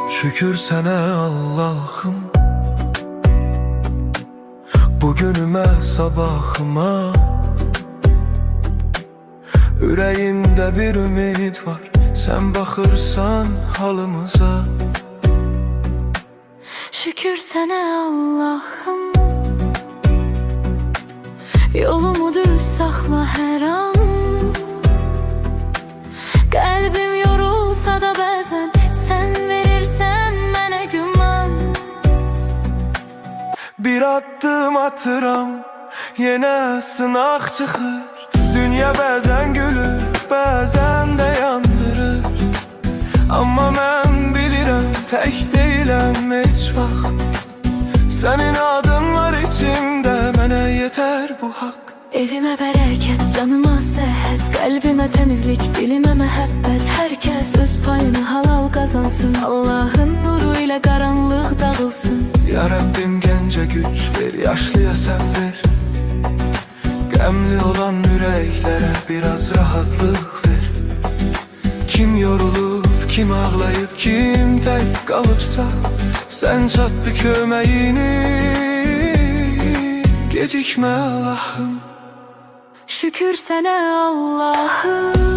Şükür sənə Allah'ım, bugünümə, sabahıma. Ürəyimdə bir ümid var, sən baxırsan halımıza. Şükür sənə Allah'ım, yolumu düz saxla hər an. Qəlbim yorulsa da bəzən sən verirsən mənə güman. Bir addım atıram, yenə sınaq çıxır. Dünya bəzən gülür, bəzən də yandırır. Amma mən bilirəm, tək deyiləm heç vaxt. Sənin adın var içimdə, mənə yetər bu haqq. Evimə bərəkət, canıma səhət, qəlbimə təmizlik, dilimə məhəbbət. Hər kəs öz payını halal qazansın, Allahın nuru ilə qaranlıq dağılsın. Ya Rəbbim gəncə güc ver, yaşlıya səbr ver. Qəmli olan ürəklərə biraz rahatlıq ver. Kim yorulub, kim ağlayıb, kim tək qalıbsa, sən çatdı köməyini, gecikmə Allah'ım. Şükür sənə Allah'ım,